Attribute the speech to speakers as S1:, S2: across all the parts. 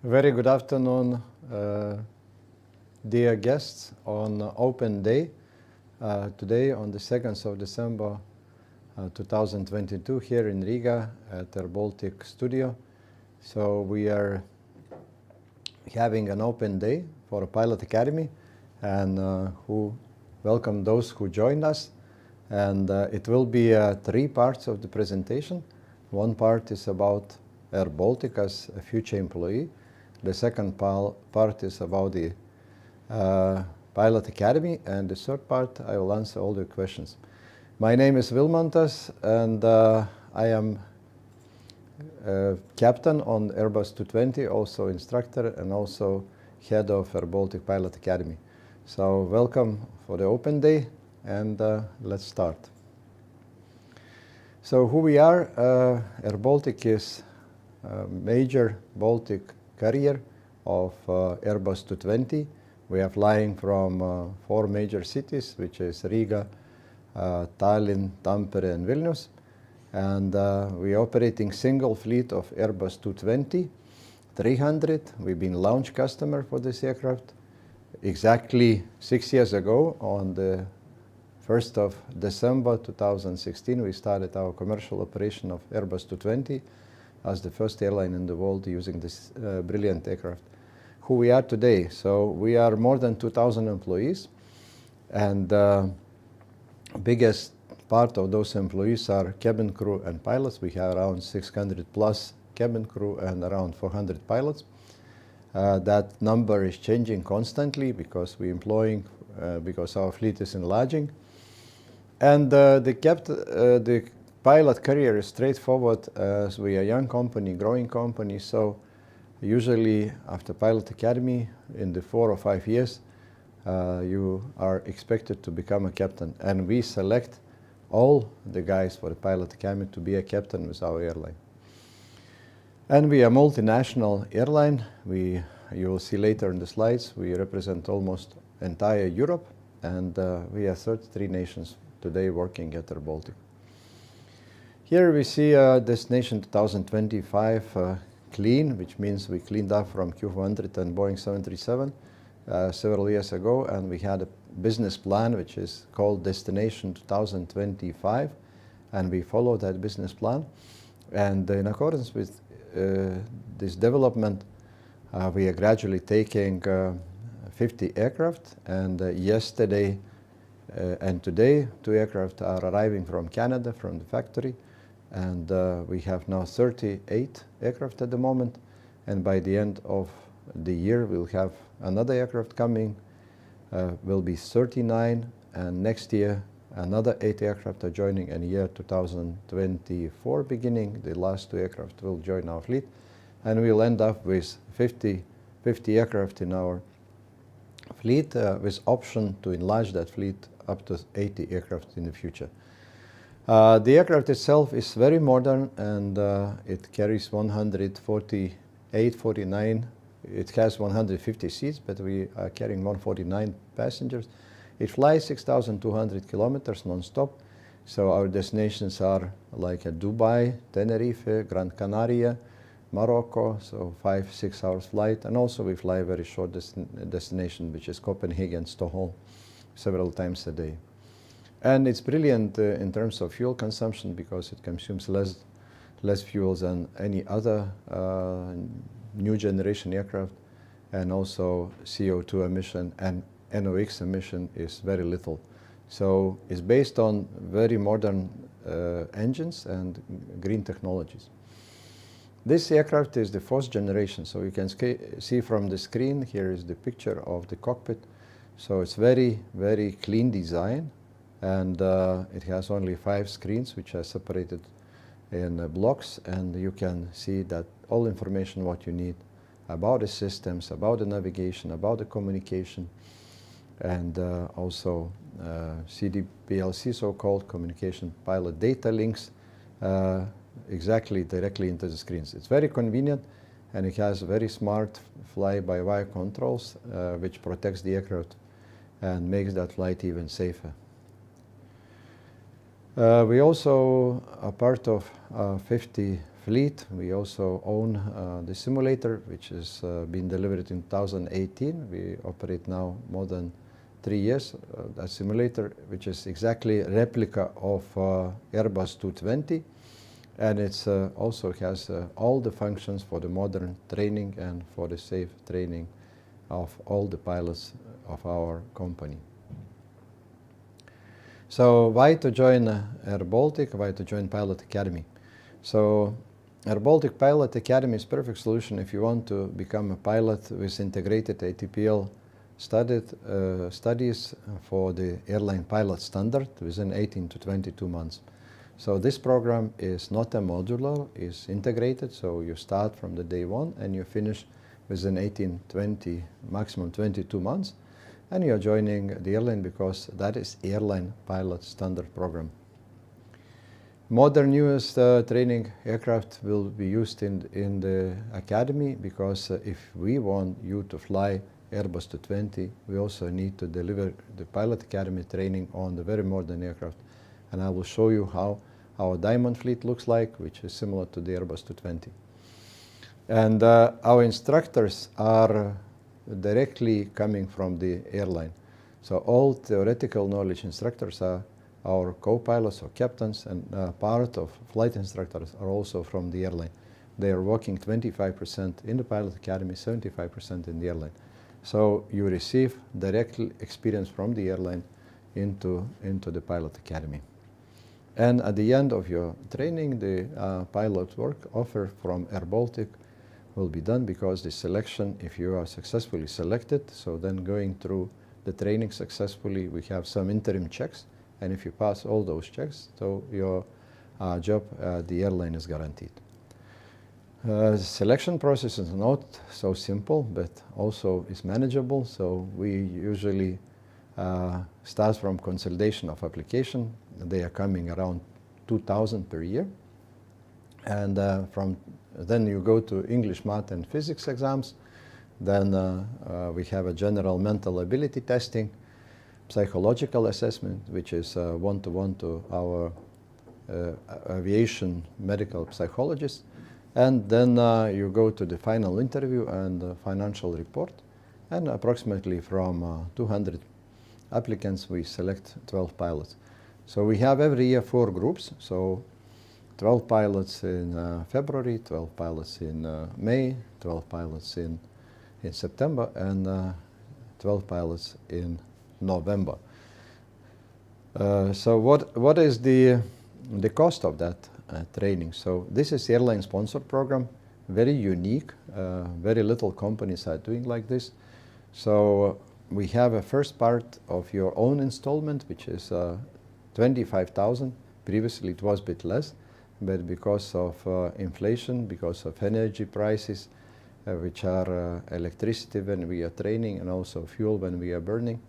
S1: Very good afternoon, dear guests, on open day, today on the 2nd of December 2022 here in Riga at airBaltic studio. So we are having an open day for a pilot academy and who welcome those who joined us. And it will be three parts of the presentation. One part is about airBaltic as a future employee. The second part is about the pilot academy, and the third part I will answer all the questions. My name is Vilmantas, and I am captain on Airbus 220, also instructor and also head of airBaltic Pilot Academy. So welcome for the open day, and let's start. So who we are, airBaltic is a major Baltic carrier of Airbus 220. We are flying from four major cities, which is Riga, Tallinn, Tampere and Vilnius. And we are operating single fleet of Airbus 220-300. We've been launch customer for this aircraft. Exactly 6 years ago, on the 1st of December 2016, we started our commercial operation of Airbus 220 as the first airline in the world using this brilliant aircraft. Who we are today? So we are more than 2,000 employees, and biggest part of those employees are cabin crew and pilots. We have around 600 plus cabin crew and around 400 pilots. That number is changing constantly because we're employing, because our fleet is enlarging. And the pilot career is straightforward, as we are a young company, growing company. So usually after pilot academy, in the 4 or 5 years, you are expected to become a captain. And we select all the guys for the pilot academy to be a captain with our airline. And we are a multinational airline. You will see later in the slides, we represent almost entire Europe, and we are 33 nations today working at airBaltic. Here we see destination 2025 clean, which means we cleaned up from Q400 and Boeing 737 several years ago, and we had a business plan which is called Destination 2025, and we follow that business plan. And in accordance with this development, we are gradually taking 50 aircraft, and yesterday and today 2 aircraft are arriving from Canada, from the factory. And we have now 38 aircraft at the moment, and by the end of the year we'll have another aircraft coming, will be 39, and next year another 8 aircraft are joining, and year 2024 beginning the last 2 aircraft will join our fleet, and we'll end up with 50 aircraft in our fleet, with option to enlarge that fleet up to 80 aircraft in the future. The aircraft itself is very modern, and it carries 149. It has 150 seats, but we are carrying 149 passengers. It flies 6,200 kilometers non-stop. So our destinations are like Dubai, Tenerife, Gran Canaria, Morocco, so 5-6 hours flight. And also we fly a very short destination, which is Copenhagen, Stockholm, several times a day. And it's brilliant in terms of fuel consumption because it consumes less fuel than any other new generation aircraft, and also CO2 emission and NOx emission is very little. So it's based on very modern engines and green technologies. This aircraft is the 4th generation, so you can see from the screen, here is the picture of the cockpit. So it's very, very clean design. And it has only 5 screens which are separated in blocks, and you can see that all information what you need about the systems, about the navigation, about the communication, and also CDPLC, so-called communication pilot data links, exactly directly into the screens. It's very convenient, and it has very smart fly-by-wire controls which protects the aircraft and makes that flight even safer. We also are part of 50 fleet. We also own the simulator, which has been delivered in 2018. We operate now more than 3 years. A simulator which is exactly a replica of Airbus 220, and it also has all the functions for the modern training and for the safe training of all the pilots of our company. So why to join airBaltic? Why to join Pilot Academy? So airBaltic Pilot Academy is a perfect solution if you want to become a pilot with integrated ATPL studies for the airline pilot standard within 18 to 22 months. So this program is not a modular, it's integrated, so you start from the day one and you finish within 18, 20, maximum 22 months. And you're joining the airline because that is airline pilot standard program. Modern newest training aircraft will be used in the academy because if we want you to fly Airbus 220, we also need to deliver the Pilot Academy training on the very modern aircraft. And I will show you how our Diamond fleet looks like, which is similar to the Airbus 220. And our instructors are directly coming from the airline. So all theoretical knowledge instructors are our co-pilots or captains, and part of flight instructors are also from the airline. They are working 25% in the Pilot Academy, 75% in the airline. So you receive direct experience from the airline into the Pilot Academy. And at the end of your training, the pilot work offer from airBaltic will be done because the selection, if you are successfully selected, so then going through the training successfully, we have some interim checks, and if you pass all those checks, so your job at the airline is guaranteed. The selection process is not so simple, but also is manageable. So we usually start from consolidation of application. They are coming around 2,000 per year, and then you go to English, Math, and Physics exams. Then we have a general mental ability testing, psychological assessment, which is one-to-one to our aviation medical psychologist. And then you go to the final interview and financial report. And approximately from 200 applicants, we select 12 pilots. So we have every year 4 groups. So 12 pilots in February, 12 pilots in May, 12 pilots in September, and 12 pilots in November. So what is the cost of that training? So this is airline sponsored program, very unique. Very little companies are doing like this. So we have a first part of your own installment, which is 25,000. Previously it was a bit less, but because of inflation, because of energy prices, which are electricity when we are training and also fuel when we are burning,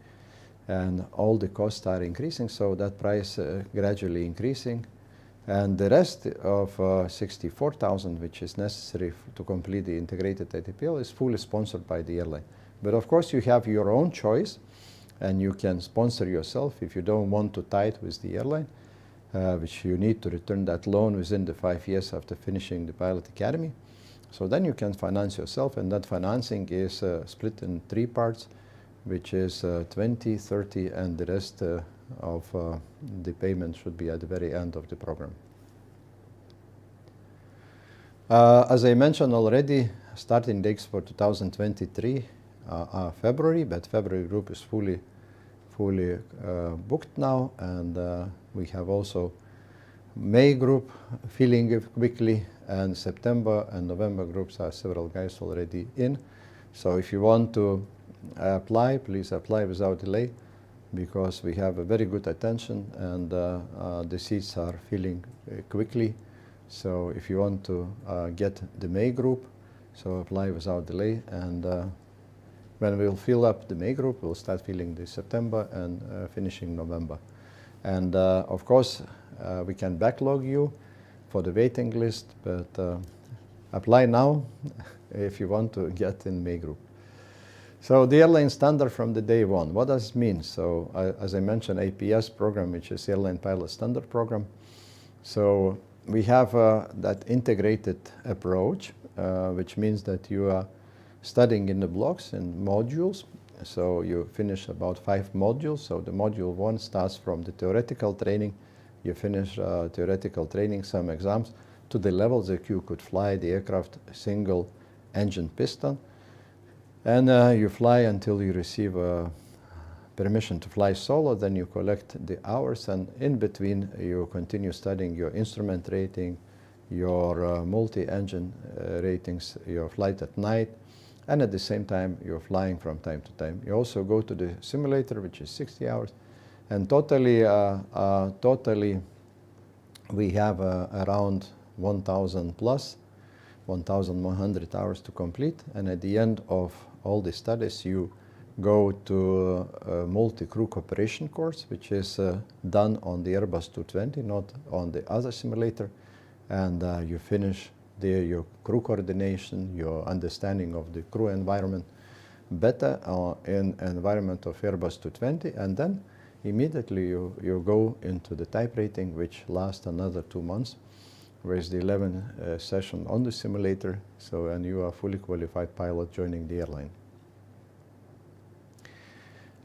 S1: and all the costs are increasing, so that price gradually increasing. And the rest of 64,000, which is necessary to complete the integrated ATPL, is fully sponsored by the airline. But of course you have your own choice, and you can sponsor yourself if you don't want to tie it with the airline, which you need to return that loan within the 5 years after finishing the Pilot Academy. So then you can finance yourself, and that financing is split in 3 parts, which is 20, 30, and the rest of the payment should be at the very end of the program. As I mentioned already, starting dates for 2023 are February, but February group is fully booked now, and we have also May group filling quickly, and September and November groups are several guys already in. So if you want to apply, please apply without delay, because we have a very good attention, and the seats are filling quickly. So if you want to get the May group, so apply without delay, and when we'll fill up the May group, we'll start filling the September and finishing November. And of course, we can backlog you for the waiting list, but apply now if you want to get in May group. So the airline standard from the day one, what does it mean? So as I mentioned, APS program, which is Airline Pilot Standard Program. So we have that integrated approach, which means that you are studying in the blocks and modules. So you finish about 5 modules. So the module 1 starts from the theoretical training. You finish theoretical training, some exams, to the level that you could fly the aircraft single engine piston. And you fly until you receive permission to fly solo. Then you collect the hours, and in between you continue studying your instrument rating, your multi-engine ratings, your flight at night, and at the same time you're flying from time to time. You also go to the simulator, which is 60 hours, and totally we have around 1,000 plus 1,100 hours to complete, and at the end of all the studies you go to a multi-crew cooperation course, which is done on the Airbus 220, not on the other simulator, and you finish there your crew coordination, your understanding of the crew environment better in environment of Airbus 220, and then immediately you go into the type rating, which lasts another 2 months, where is the 11 session on the simulator, so, and you are fully qualified pilot joining the airline.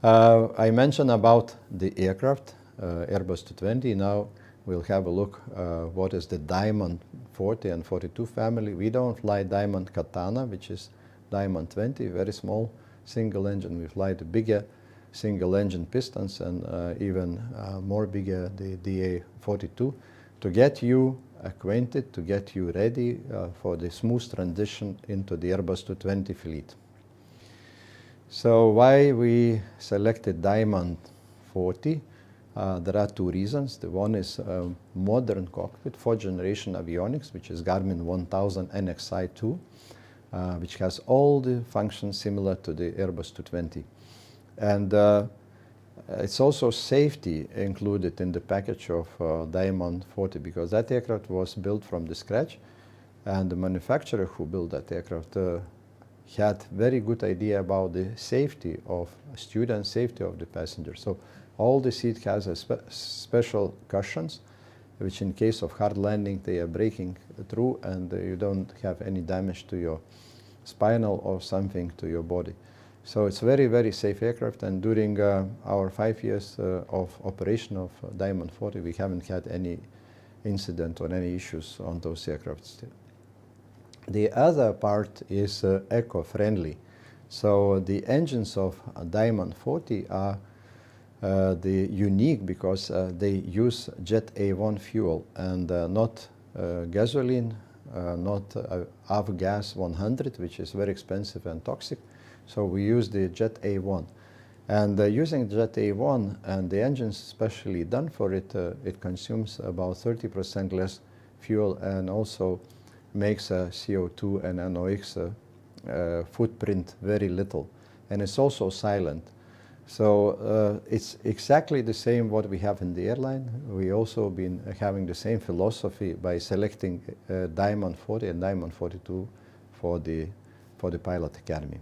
S1: I mentioned about the aircraft, Airbus 220. Now we'll have a look what is the Diamond 40 and 42 family. We don't fly Diamond Katana, which is Diamond 20, very small single engine. We fly the bigger single engine pistons, and even more bigger, the DA42, to get you acquainted, to get you ready for the smooth transition into the Airbus 220 fleet. So why we selected Diamond 40? There are 2 reasons. The one is modern cockpit, 4th generation avionics, which is Garmin 1000 NXi2, which has all the functions similar to the Airbus 220. And it's also safety included in the package of Diamond 40, because that aircraft was built from the scratch, and the manufacturer who built that aircraft had very good idea about the safety of students, safety of the passengers. So all the seat has a special cushions, which in case of hard landing they are breaking through, and you don't have any damage to your spinal or something to your body. So it's very, very safe aircraft, and during our 5 years of operation of Diamond 40, we haven't had any incident or any issues on those aircraft still. The other part is eco-friendly. So the engines of Diamond 40 are the unique because they use Jet A1 fuel and not gasoline, not avgas 100, which is very expensive and toxic. So we use the Jet A1. And using Jet A1 and the engines specially done for it, it consumes about 30% less fuel, and also makes a CO2 and NOx footprint very little. And it's also silent. So it's exactly the same what we have in the airline. We also been having the same philosophy by selecting Diamond 40 and Diamond 42 for the Pilot Academy.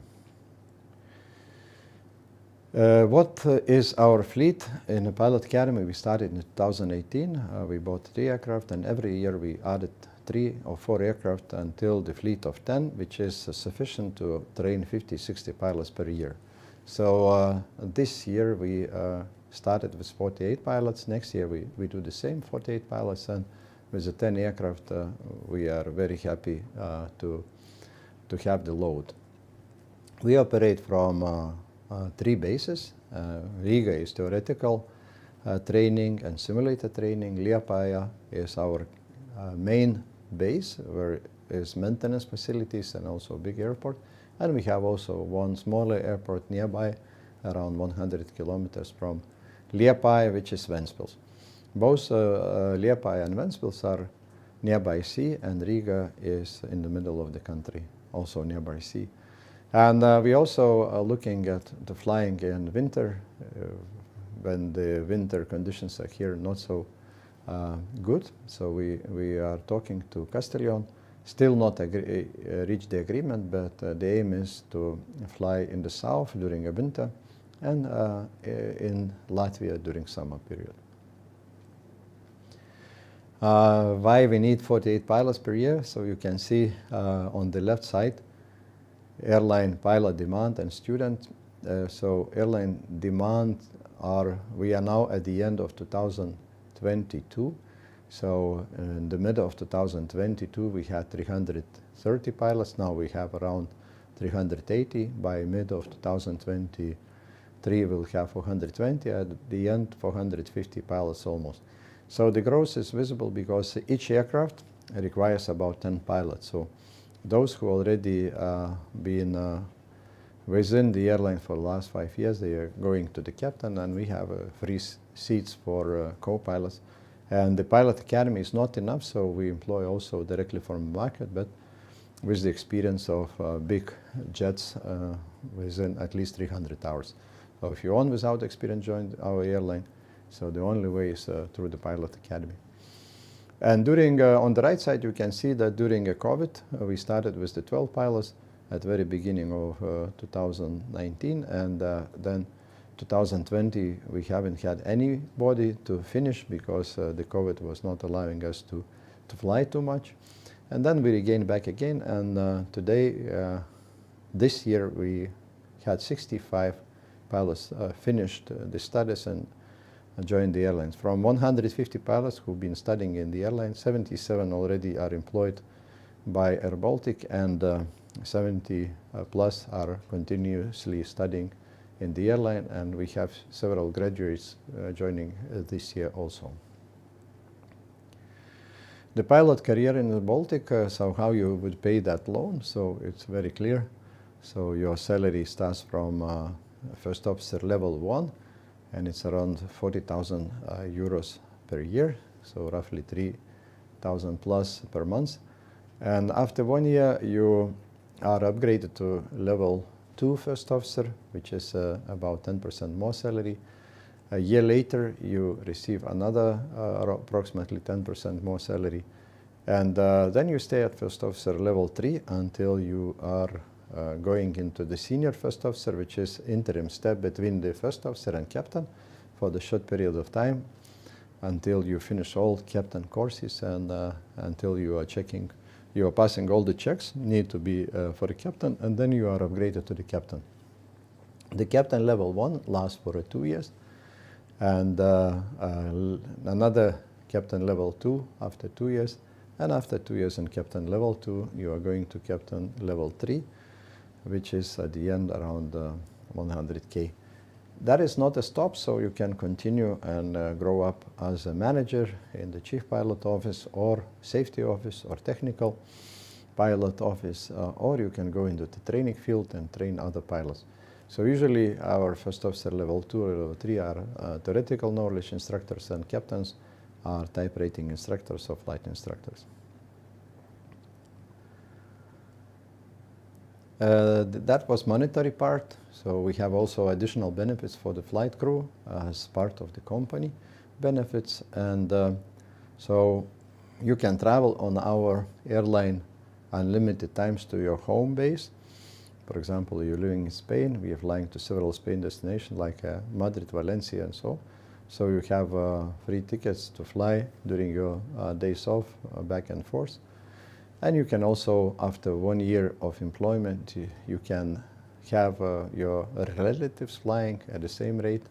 S1: What is our fleet? In the Pilot Academy, we started in 2018. We bought 3 aircraft, and every year we added 3 or 4 aircraft until the fleet of 10, which is sufficient to train 50-60 pilots per year. So this year we started with 48 pilots. Next year we do the same, 48 pilots, and with the 10 aircraft we are very happy to have the load. We operate from 3 bases. Riga is theoretical training and simulator training. Liepāja is our main base, where is maintenance facilities and also a big airport. And we have also one smaller airport nearby, around 100 kilometers from Liepāja, which is Ventspils. Both Liepāja and Ventspils are nearby sea, and Riga is in the middle of the country, also nearby sea. And we also are looking at the flying in winter, when the winter conditions are here not so good. So we are talking to Castellón, still not reached the agreement, but the aim is to fly in the south during a winter and in Latvia during summer period. Why we need 48 pilots per year? So you can see on the left side, airline pilot demand and student. So airline demand we are now at the end of 2022. So in the middle of 2022, we had 330 pilots. Now we have around 380. By mid of 2023, we'll have 420. At the end, 450 pilots almost. So the growth is visible because each aircraft requires about 10 pilots. So those who already been within the airline for the last 5 years, they are going to the captain, and we have free seats for co-pilots. And the pilot academy is not enough, so we employ also directly from the market, but with the experience of big jets within at least 300 hours. So if you want without experience, join our airline. So the only way is through the pilot academy. And during, on the right side, you can see that during COVID, we started with the 12 pilots at the very beginning of 2019, and then 2020 we haven't had anybody to finish because the COVID was not allowing us to fly too much. And then we regained back again, and today, this year, we had 65 pilots finished the studies and joined the airlines. From 150 pilots who've been studying in the airline, 77 already are employed by airBaltic, and 70 plus are continuously studying in the airline, and we have several graduates joining this year also. The pilot career in the Baltic, so how you would pay that loan, so it's very clear. So your salary starts from first officer level 1, and it's around 40,000 euros per year, so roughly 3,000 plus per month. And after 1 year, you are upgraded to level 2 first officer, which is about 10% more salary. A year later, you receive another approximately 10% more salary. And then you stay at first officer level 3 until you are going into the senior first officer, which is interim step between the first officer and captain for the short period of time until you finish all captain courses and until you are passing all the checks need to be for the captain, and then you are upgraded to the captain. The captain level 1 lasts for 2 years, and another captain level 2 after 2 years, and after 2 years in captain level 2, you are going to captain level 3, which is at the end around 100K. That is not a stop, so you can continue and grow up as a manager in the chief pilot office or safety office or technical pilot office, or you can go into the training field and train other pilots. So usually our first officer level 2 or level 3 are theoretical knowledge instructors, and captains are type rating instructors or flight instructors. That was monetary part. So we have also additional benefits for the flight crew as part of the company benefits. And so you can travel on our airline unlimited times to your home base. For example, you're living in Spain, we are flying to several Spain destinations like Madrid, Valencia, and so. So you have free tickets to fly during your days off back and forth. And you can also, after 1 year of employment, you can have your relatives flying at the same rate,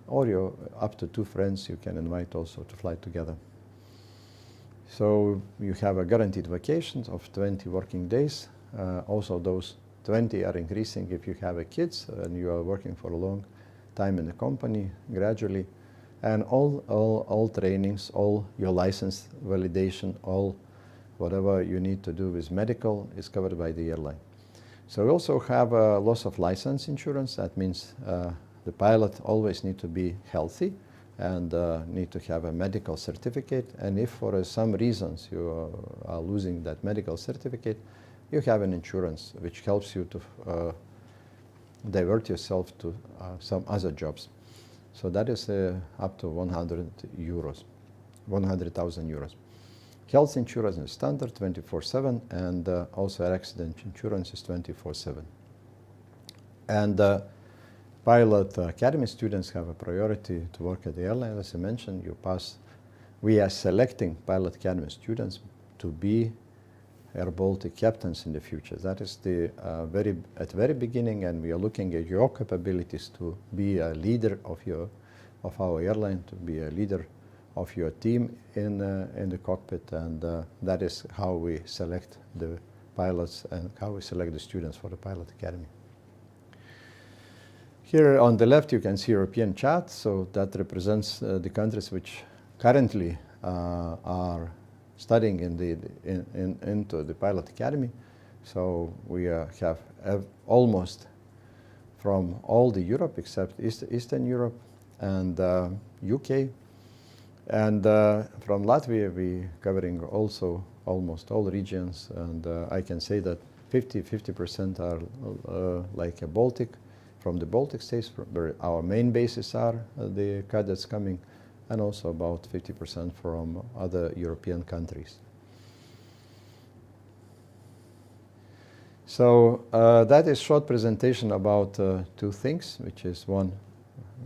S1: or your up to 2 friends you can invite also to fly together. So you have a guaranteed vacation of 20 working days. Also those 20 are increasing if you have kids and you are working for a long time in the company gradually. And all trainings, all your license validation, all whatever you need to do with medical is covered by the airline. So we also have a loss of license insurance. That means the pilot always need to be healthy and need to have a medical certificate. And if for some reasons you are losing that medical certificate, you have an insurance which helps you to divert yourself to some other jobs. So that is up to 100,000 euros. Health insurance is standard 24/7, and also accident insurance is 24/7. And pilot academy students have a priority to work at the airline. As I mentioned, you pass we are selecting Pilot Academy students to be airBaltic captains in the future. That is at the very beginning, and we are looking at your capabilities to be a leader of our airline, to be a leader of your team in the cockpit, and that is how we select the pilots and how we select the students for the Pilot Academy. Here on the left you can see European chart, so that represents the countries which currently are studying into the Pilot Academy. So we have almost from all the Europe except Eastern Europe and UK. And from Latvia we covering also almost all regions, and I can say that 50% are like a Baltic, from the Baltic states, where our main bases are, the cadets coming, and also about 50% from other European countries. So that is short presentation about two things, which is one,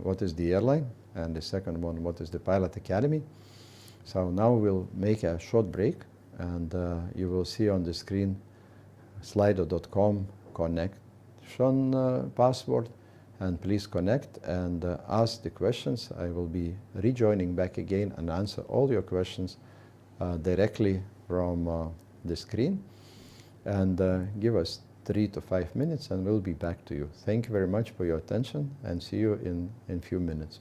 S1: what is the airline, and the second one, what is the Pilot Academy. So now we'll make a short break, and you will see on the screen slido.com connection password, and please connect and ask the questions. I will be rejoining back again and answer all your questions directly from the screen, and give us 3 to 5 minutes and we'll be back to you. Thank you very much for your attention, and see you in a few minutes.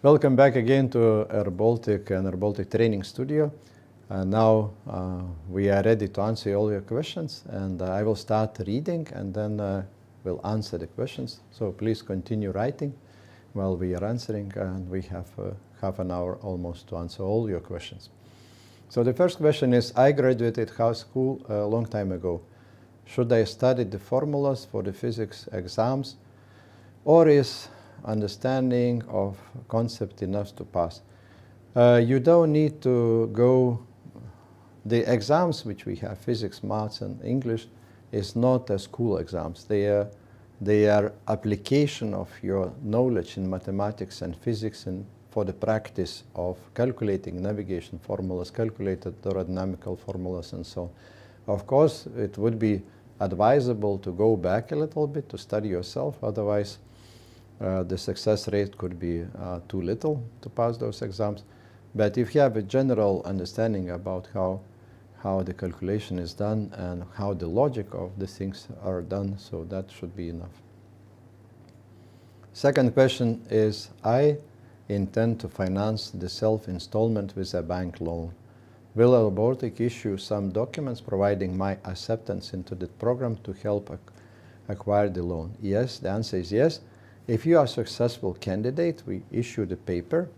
S1: Welcome back again to airBaltic and airBaltic Training Studio. Now we are ready to answer all your questions, and I will start reading and then we'll answer the questions. So please continue writing while we are answering, and we have half an hour almost to answer all your questions. So the first question is, I graduated high school a long time ago. Should I study the formulas for the physics exams, or is understanding of concept enough to pass? You don't need to go. The exams which we have, physics, maths, and English, is not as school exams. They are application of your knowledge in mathematics and physics and for the practice of calculating navigation formulas, calculated aerodynamical formulas, and so on. Of course, it would be advisable to go back a little bit to study yourself. Otherwise, the success rate could be too little to pass those exams. But if you have a general understanding about how the calculation is done and how the logic of the things are done, so that should be enough. Second question is, I intend to finance the self-installment with a bank loan. Will airBaltic issue some documents providing my acceptance into the program to help acquire the loan? Yes, the answer is yes. If you are a successful candidate, we issue the paper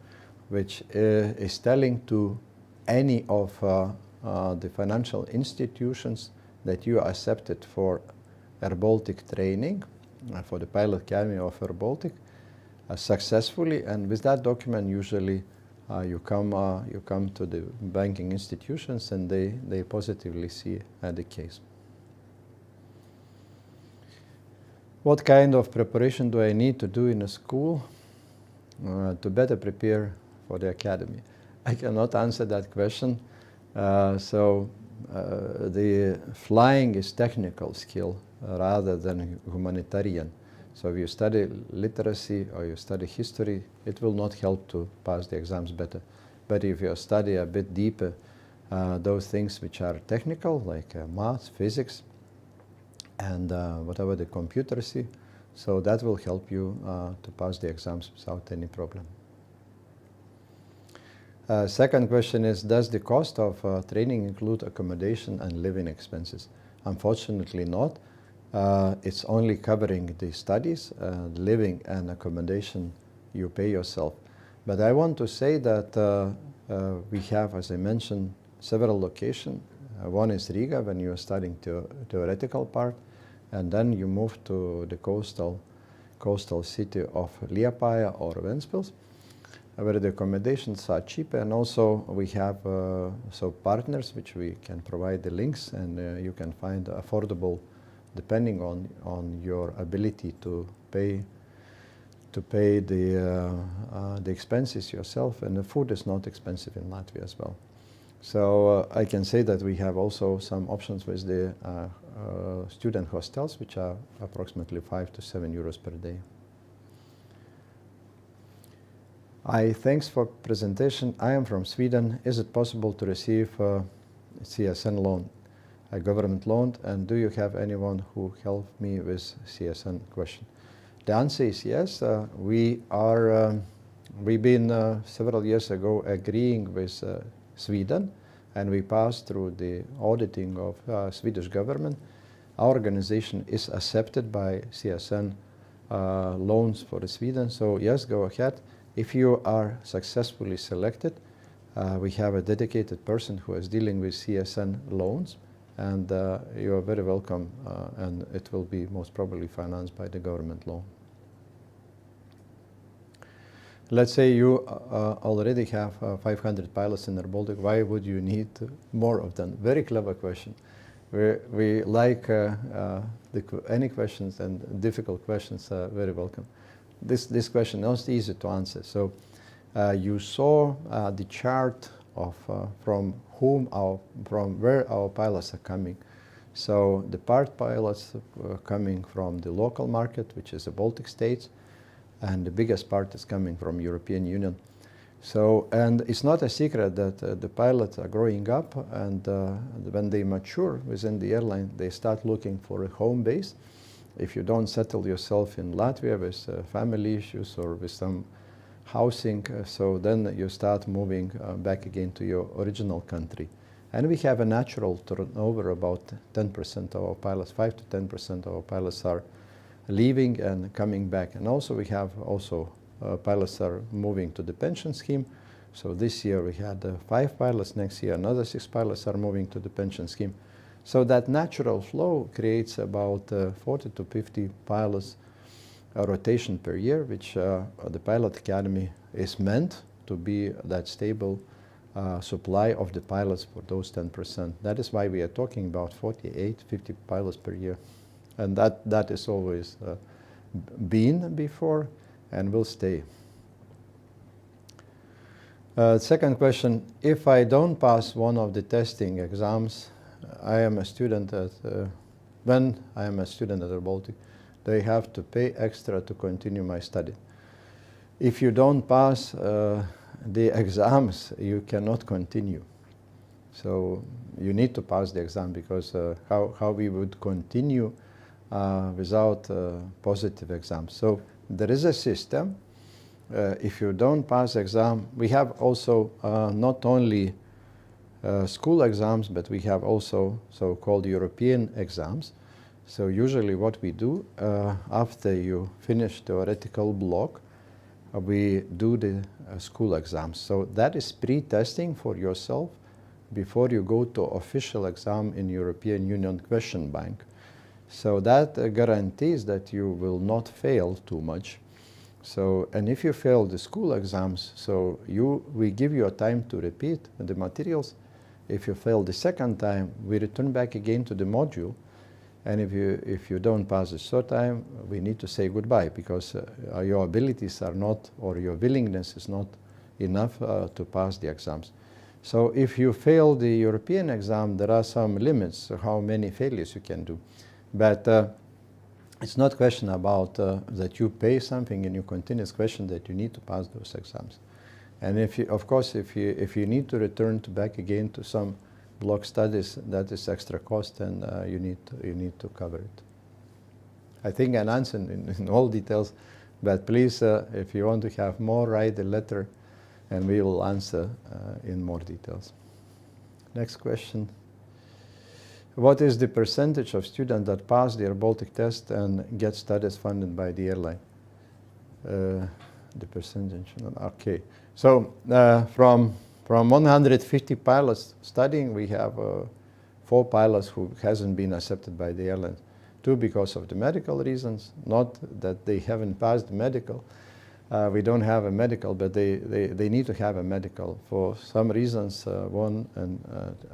S1: which is telling to any of the financial institutions that you are accepted for airBaltic training, for the Pilot Academy of airBaltic, successfully, and with that document usually you come to the banking institutions and they positively see the case. What kind of preparation do I need to do in a school to better prepare for the academy? I cannot answer that question. The flying is technical skill rather than humanitarian. So if you study literacy or you study history, it will not help to pass the exams better. But if you study a bit deeper those things which are technical, like math, physics, and whatever the computer see, so that will help you to pass the exams without any problem. Second question is, does the cost of training include accommodation and living expenses? Unfortunately not. It's only covering the studies, living and accommodation you pay yourself. But I want to say that we have, as I mentioned, several locations. One is Riga when you are studying theoretical part, and then you move to the coastal city of Liepāja or Ventspils, where the accommodations are cheaper, and also we have partners which we can provide the links, and you can find affordable depending on your ability to pay the expenses yourself, and the food is not expensive in Latvia as well. So I can say that we have also some options with the student hostels, which are approximately 5 to 7 euros per day. Thanks for presentation. I am from Sweden. Is it possible to receive CSN loan, a government loan, and do you have anyone who helped me with CSN question? The answer is yes. We've been several years ago agreeing with Sweden, and we passed through the auditing of Swedish government. Our organization is accepted by CSN loans for Sweden, so yes, go ahead. If you are successfully selected, we have a dedicated person who is dealing with CSN loans, and you are very welcome, and it will be most probably financed by the government loan. Let's say you already have 500 pilots in airBaltic. Why would you need more of them? Very clever question. We like any questions, and difficult questions are very welcome. This question is easy to answer. So you saw the chart of from where our pilots are coming. So the part pilots are coming from the local market, which is the Baltic states, and the biggest part is coming from European Union. So, and it's not a secret that the pilots are growing up, and when they mature within the airline, they start looking for a home base. If you don't settle yourself in Latvia with family issues or with some housing, so then you start moving back again to your original country. And we have a natural turnover, about 10% of our pilots, 5 to 10% of our pilots are leaving and coming back. And also we have pilots are moving to the pension scheme. So this year we had 5 pilots, next year another 6 pilots are moving to the pension scheme. So that natural flow creates about 40 to 50 pilots rotation per year, which the Pilot Academy is meant to be that stable supply of the pilots for those 10%. That is why we are talking about 48, 50 pilots per year. And that is always been before and will stay. Second question, if I don't pass one of the testing exams, I am a student at, when I am a student at airBaltic, they have to pay extra to continue my study. If you don't pass the exams, you cannot continue. So you need to pass the exam, because how we would continue without positive exams. So there is a system. If you don't pass exam, we have also not only school exams, but we have also so-called European exams. So usually what we do, after you finish theoretical block, we do the school exams. So that is pre-testing for yourself before you go to official exam in European Union question bank. So that guarantees that you will not fail too much. So, and if you fail the school exams, so we give you a time to repeat the materials. If you fail the second time, we return back again to the module. And if you don't pass the third time, we need to say goodbye, because your abilities are not, or your willingness is not enough to pass the exams. So if you fail the European exam, there are some limits to how many failures you can do. But it's not a question about that you pay something and you continue. It's a question that you need to pass those exams. And if you, of course, if you need to return back again to some block studies, that is extra cost, and you need to cover it. I think I answered in all details, but please, if you want to have more, write a letter, and we will answer in more details. Next question. What is the percentage of students that pass the airBaltic test and get studies funded by the airline? The percentage, okay. So from 150 pilots studying, we have 4 pilots who hasn't been accepted by the airline. 2 because of the medical reasons, not that they haven't passed the medical. We don't have a medical, but they need to have a medical. For some reasons, one and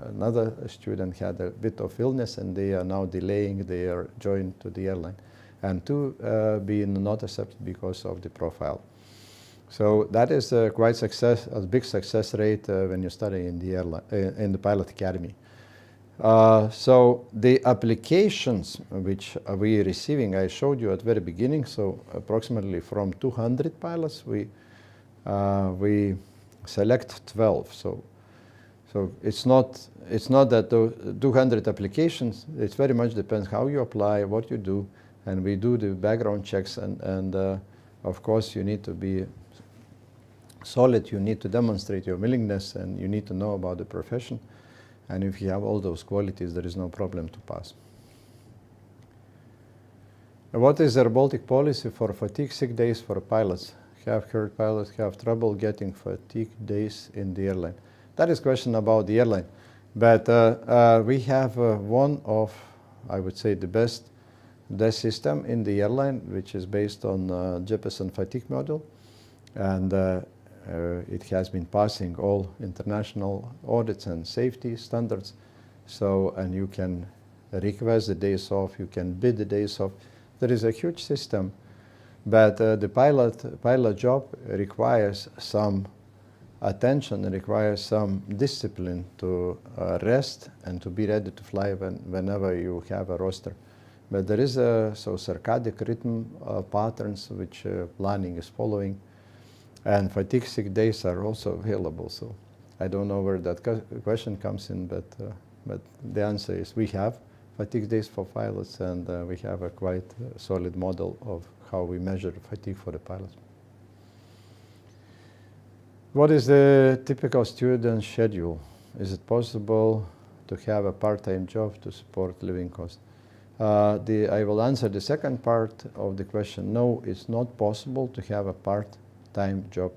S1: another student had a bit of illness, and they are now delaying their join to the airline. And 2 being not accepted because of the profile. So that is quite a big success rate when you study in the airline, in the Pilot Academy. So the applications which we are receiving, I showed you at the very beginning. So approximately from 200 pilots, we select 12. So it's not that the 200 applications. It very much depends how you apply, what you do, and we do the background checks. And of course, you need to be solid. You need to demonstrate your willingness, and you need to know about the profession. And if you have all those qualities, there is no problem to pass. What is airBaltic policy for fatigue sick days for pilots? Have heard pilots have trouble getting fatigue days in the airline. That is a question about the airline. But we have one of, I would say, the best system in the airline, which is based on Jeppesen fatigue model. And it has been passing all international audits and safety standards. So, and you can request the days off, you can bid the days off. There is a huge system, but the pilot job requires some attention, requires some discipline to rest and to be ready to fly whenever you have a roster. But there is circadian rhythm patterns which planning is following. And fatigue sick days are also available. So I don't know where that question comes in, but the answer is we have fatigue days for pilots, and we have a quite solid model of how we measure fatigue for the pilots. What is the typical student schedule? Is it possible to have a part-time job to support living costs? I will answer the second part of the question. No, it's not possible to have a part-time job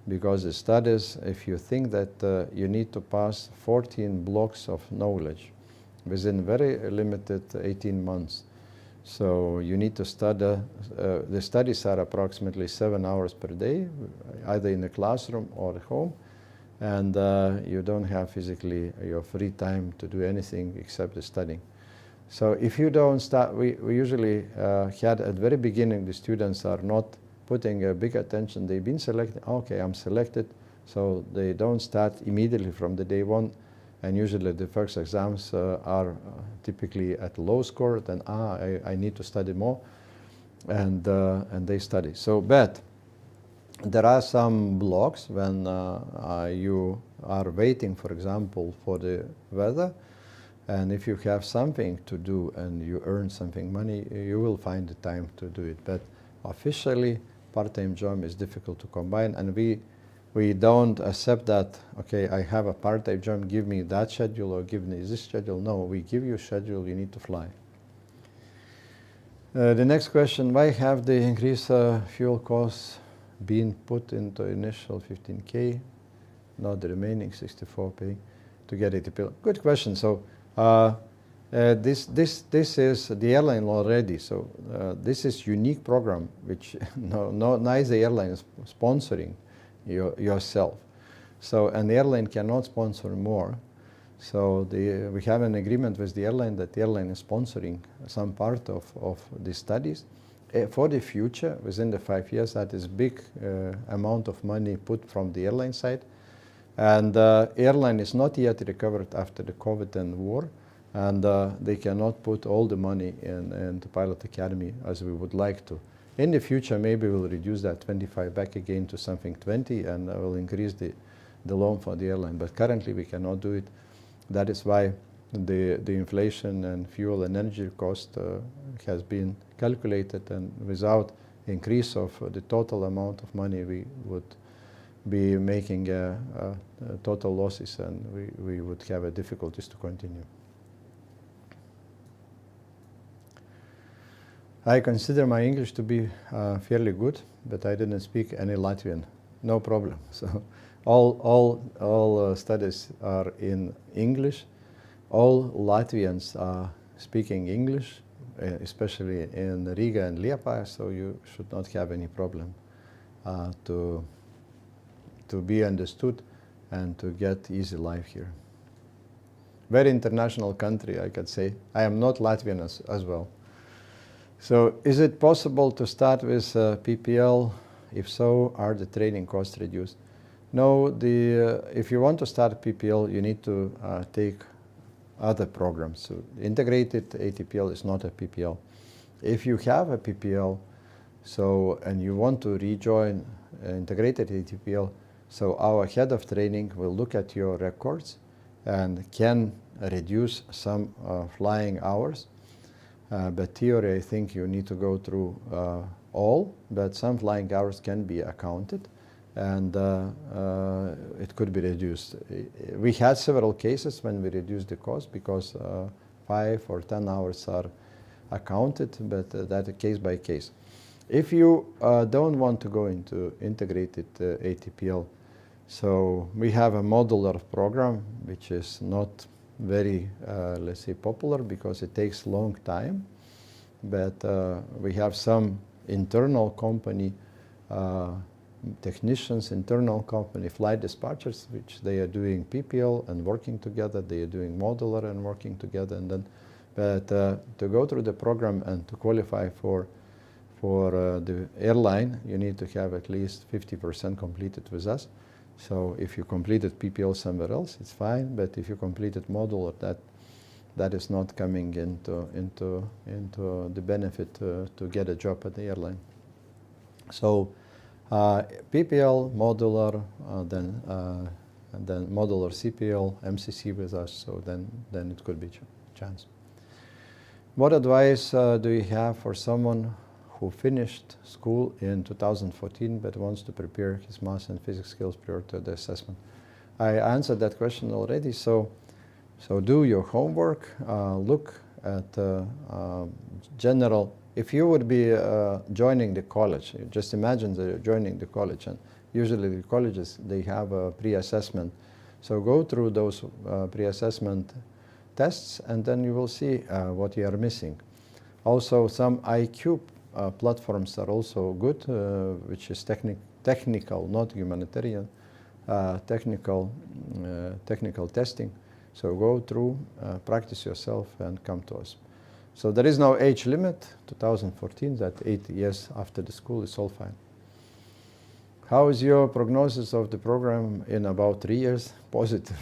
S1: because the studies, if you think that you need to pass 14 blocks of knowledge within very limited 18 months, so you need to study, the studies are approximately 7 hours per day, either in the classroom or at home, and you don't have physically your free time to do anything except the studying. So if you don't start, we usually had at the very beginning, the students are not putting a big attention. They've been selected, okay, I'm selected, so they don't start immediately from the day one. And usually the first exams are typically at low score, then I need to study more, and they study. So, but there are some blocks when you are waiting, for example, for the weather, and if you have something to do and you earn something money, you will find the time to do it. But officially, part-time job is difficult to combine, and we don't accept that, okay, I have a part-time job, give me that schedule or give me this schedule. No, we give you a schedule, you need to fly. The next question, why have the increased fuel costs been put into initial 15K, not the remaining 64 paying to get ATP? Good question. So this is the airline already. So this is unique program which neither airline is sponsoring yourself. So an airline cannot sponsor more. So we have an agreement with the airline that the airline is sponsoring some part of the studies. For the future, within the 5 years, that is big amount of money put from the airline side. And airline is not yet recovered after the COVID and war. And they cannot put all the money in the pilot academy as we would like to. In the future, maybe we'll reduce that 25 back again to something 20, and we'll increase the loan for the airline. But currently, we cannot do it. That is why the inflation and fuel and energy cost has been calculated, and without increase of the total amount of money, we would be making total losses, and we would have difficulties to continue. I consider my English to be fairly good, but I didn't speak any Latvian. No problem. So all studies are in English. All Latvians are speaking English, especially in Riga and Liepāja, so you should not have any problem to be understood and to get easy life here. Very international country, I could say. I am not Latvian as well. So is it possible to start with PPL? If so, are the training costs reduced? No, if you want to start PPL, you need to take other programs. So integrated ATPL is not a PPL. If you have a PPL, and you want to rejoin integrated ATPL, so our head of training will look at your records and can reduce some flying hours. But theory, I think you need to go through all, but some flying hours can be accounted, and it could be reduced. We had several cases when we reduced the cost because 5 or 10 hours are accounted, but that is case by case. If you don't want to go into integrated ATPL, so we have a modular program which is not very, let's say, popular because it takes long time, but we have some internal company technicians, internal company flight dispatchers, which they are doing PPL and working together, they are doing modular and working together, and then, but to go through the program and to qualify for the airline, you need to have at least 50% completed with us. So if you completed PPL somewhere else, it's fine. But if you completed modular, that is not coming into the benefit to get a job at the airline. So PPL, modular, then modular CPL, MCC with us. So then it could be chance. What advice do you have for someone who finished school in 2014 but wants to prepare his math and physics skills prior to the assessment? I answered that question already. So do your homework, look at general. If you would be joining the college, just imagine that you're joining the college, and usually the colleges, they have a pre-assessment. So go through those pre-assessment tests, and then you will see what you are missing. Also, some IQ platforms are also good, which is technical, not humanitarian, technical testing. So go through, practice yourself, and come to us. So there is no age limit, 2014, that 8 years after the school is all fine. How is your prognosis of the program in about 3 years? Positive.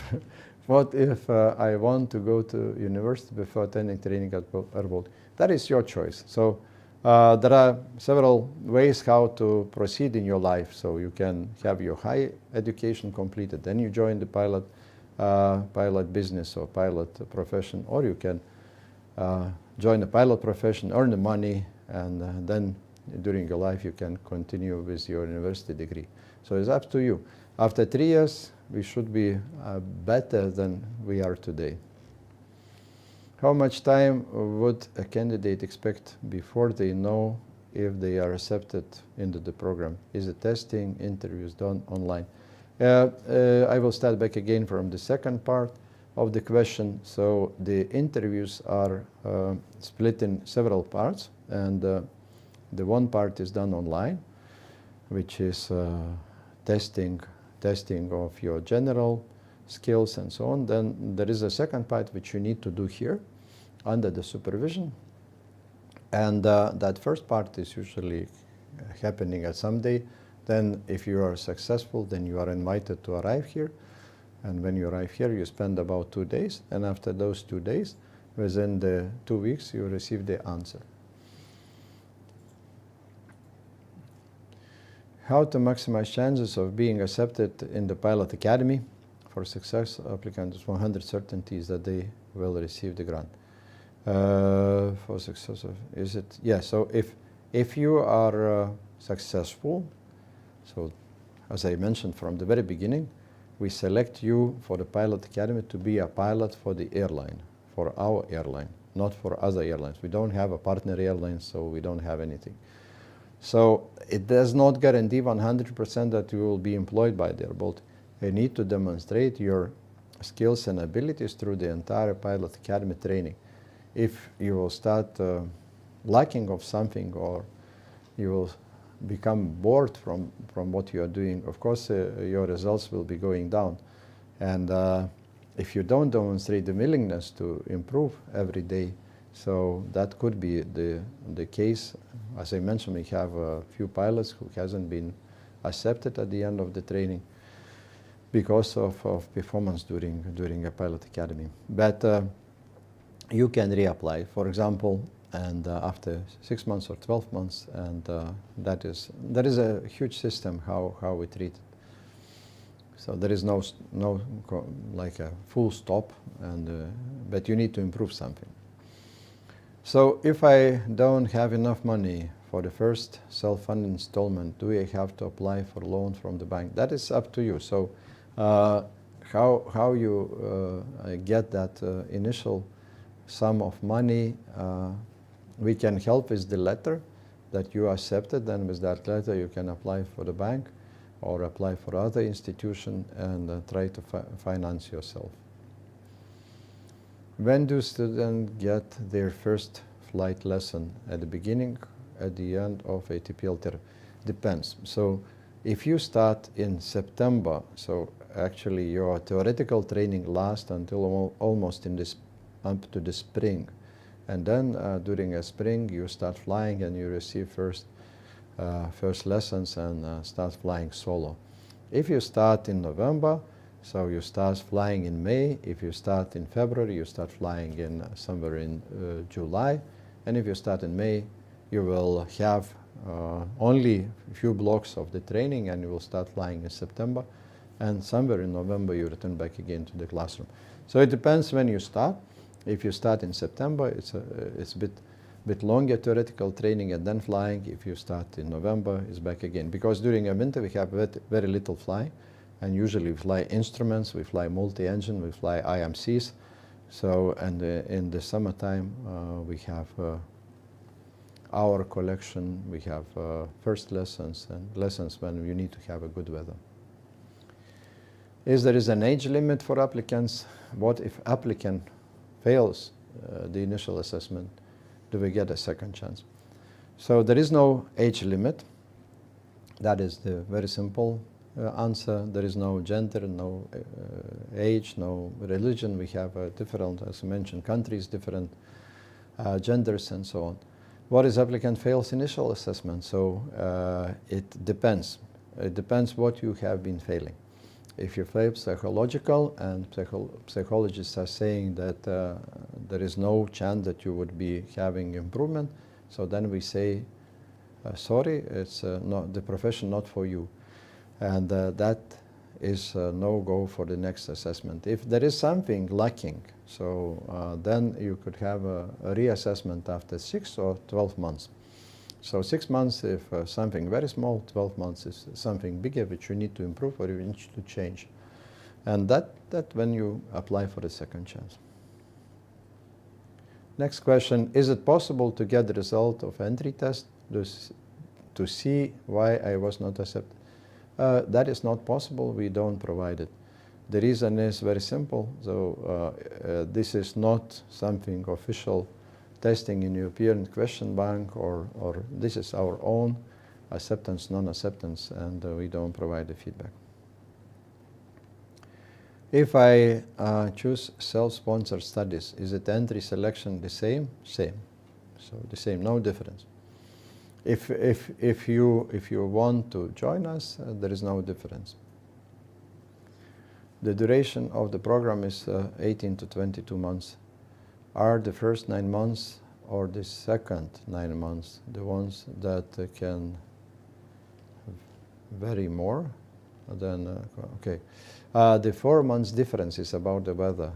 S1: What if I want to go to university before attending training at airBaltic? That is your choice. So there are several ways how to proceed in your life. So you can have your high education completed, then you join the pilot business or pilot profession, or you can join the pilot profession, earn the money, and then during your life you can continue with your university degree. So it's up to you. After 3 years, we should be better than we are today. How much time would a candidate expect before they know if they are accepted into the program? Is the testing, interviews done online? I will start back again from the second part of the question. So the interviews are split in several parts, and the one part is done online, which is testing of your general skills and so on. Then there is a second part which you need to do here under the supervision, and that first part is usually happening at some day. Then if you are successful, then you are invited to arrive here, and when you arrive here you spend about 2 days, and after those 2 days, within the 2 weeks, you receive the answer. How to maximize chances of being accepted in the pilot academy? For success, applicants 100 certainties that they will receive the grant. For success, is it? Yeah. So if you are successful, so as I mentioned from the very beginning, we select you for the pilot academy to be a pilot for the airline, for our airline, not for other airlines. We don't have a partner airline, so we don't have anything. So it does not guarantee 100% that you will be employed by the airBaltic. You need to demonstrate your skills and abilities through the entire pilot academy training. If you will start lacking of something, or you will become bored from what you are doing, of course your results will be going down. And if you don't demonstrate the willingness to improve every day, so that could be the case. As I mentioned, we have a few pilots who hasn't been accepted at the end of the training because of performance during a pilot academy. But you can reapply, for example, and after 6 months or 12 months, and that is a huge system how we treat it. So there is no like a full stop, and but you need to improve something. So if I don't have enough money for the first self-funded installment, do I have to apply for loan from the bank? That is up to you. So how you get that initial sum of money, we can help with the letter that you accepted, and with that letter you can apply for the bank or apply for other institution and try to finance yourself. When do students get their first flight lesson? At the beginning, at the end of ATPL term? Depends. So if you start in September, so actually your theoretical training lasts until almost up to the spring. And then during a spring you start flying and you receive first lessons and start flying solo. If you start in November, so you start flying in May. If you start in February, you start flying in somewhere in July. And if you start in May, you will have only a few blocks of the training, and you will start flying in September. And somewhere in November, you return back again to the classroom. So it depends when you start. If you start in September, it's a bit bit longer theoretical training and then flying. If you start in November, it's back again. Because during a winter we have very little flying, and usually we fly instruments, we fly multi-engine, we fly IMCs. So, and in the summertime we have our collection, we have first lessons and lessons when you need to have a good weather. There is an age limit for applicants. What if applicant fails the initial assessment? Do we get a second chance? So there is no age limit. That is the very simple answer. There is no gender, no age, no religion. We have different, as I mentioned, countries, different genders and so on. What is applicant fails initial assessment? So it depends. It depends what you have been failing. If you fail psychological, and psychologists are saying that there is no chance that you would be having improvement, so then we say, sorry, it's not the profession, not for you. And that is no-go for the next assessment. If there is something lacking, so then you could have a reassessment after 6 or 12 months. So 6 months if something very small, 12 months is something bigger which you need to improve or you need to change. And that when you apply for the second chance. Next question, is it possible to get the result of entry test to see why I was not accepted? That is not possible. We don't provide it. The reason is very simple. So this is not something official testing in European question bank, or this is our own acceptance, non-acceptance, and we don't provide the feedback. If I choose self-sponsored studies, is it entry selection the same? Same. So the same, no difference. If you want to join us, there is no difference. The duration of the program is 18 to 22 months. Are the first 9 months or the second 9 months the ones that can vary more than, okay. The 4 months difference is about the weather.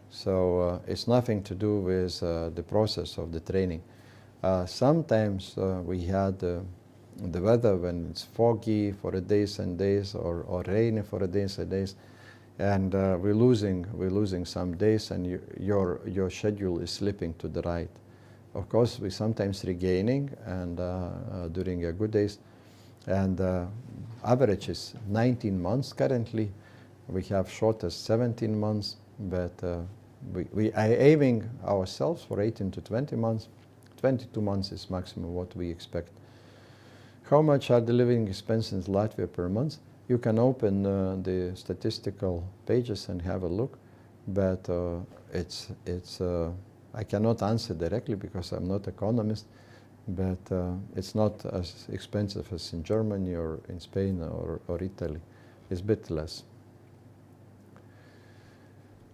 S1: So it's nothing to do with the process of the training. Sometimes we had the weather when it's foggy for days and days, or rainy for days and days, and we're losing some days, and your schedule is slipping to the right. Of course, we sometimes regaining, and during good days, and average is 19 months currently. We have shortest 17 months, but we are aiming ourselves for 18 to 20 months. 22 months is maximum what we expect. How much are the living expenses in Latvia per month? You can open the statistical pages and have a look, but I cannot answer directly because I'm not economist, but it's not as expensive as in Germany or in Spain or Italy. It's a bit less.